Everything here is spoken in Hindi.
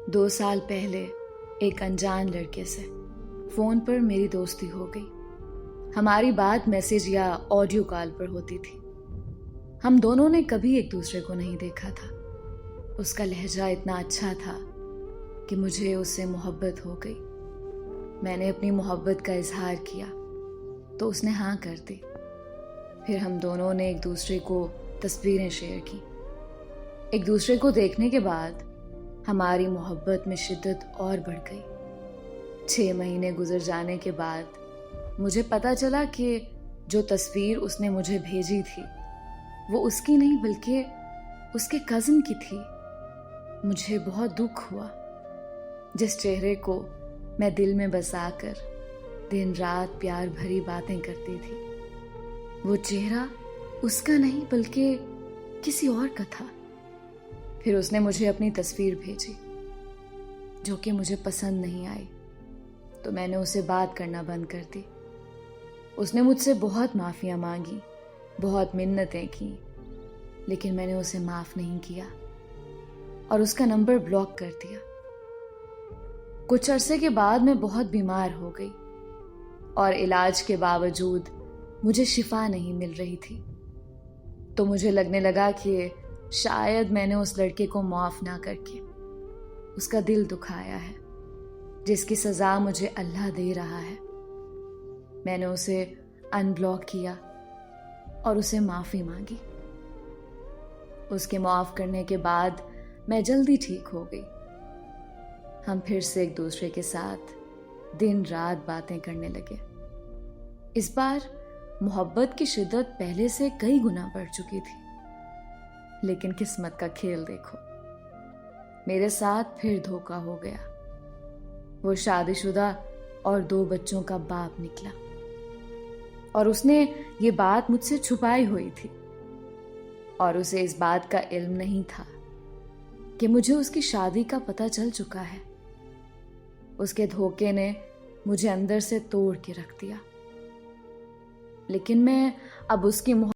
2 साल पहले एक अनजान लड़के से फ़ोन पर मेरी दोस्ती हो गई। हमारी बात मैसेज या ऑडियो कॉल पर होती थी। हम दोनों ने कभी एक दूसरे को नहीं देखा था। उसका लहजा इतना अच्छा था कि मुझे उससे मोहब्बत हो गई। मैंने अपनी मोहब्बत का इजहार किया तो उसने हाँ कर दी। फिर हम दोनों ने एक दूसरे को तस्वीरें शेयर की। एक दूसरे को देखने के बाद हमारी मोहब्बत में शिद्दत और बढ़ गई। 6 महीने गुजर जाने के बाद मुझे पता चला कि जो तस्वीर उसने मुझे भेजी थी वो उसकी नहीं बल्कि उसके कज़न की थी। मुझे बहुत दुख हुआ। जिस चेहरे को मैं दिल में बसाकर दिन रात प्यार भरी बातें करती थी, वो चेहरा उसका नहीं बल्कि किसी और का था। फिर उसने मुझे अपनी तस्वीर भेजी जो कि मुझे पसंद नहीं आई, तो मैंने उसे बात करना बंद कर दी। उसने मुझसे बहुत माफ़ियाँ मांगी, बहुत मिन्नतें की, लेकिन मैंने उसे माफ़ नहीं किया और उसका नंबर ब्लॉक कर दिया। कुछ अरसे के बाद मैं बहुत बीमार हो गई और इलाज के बावजूद मुझे शिफा नहीं मिल रही थी। तो मुझे लगने लगा कि शायद मैंने उस लड़के को माफ़ ना करके उसका दिल दुखाया है, जिसकी सज़ा मुझे अल्लाह दे रहा है। मैंने उसे अनब्लॉक किया और उसे माफ़ी मांगी। उसके माफ़ करने के बाद मैं जल्दी ठीक हो गई। हम फिर से एक दूसरे के साथ दिन रात बातें करने लगे। इस बार मोहब्बत की शिद्दत पहले से कई गुना बढ़ चुकी थी। लेकिन किस्मत का खेल देखो, मेरे साथ फिर धोखा हो गया। वो शादीशुदा और 2 बच्चों का बाप निकला और उसने ये बात मुझसे छुपाई हुई थी और उसे इस बात का इल्म नहीं था कि मुझे उसकी शादी का पता चल चुका है। उसके धोखे ने मुझे अंदर से तोड़ के रख दिया। लेकिन मैं अब उसकी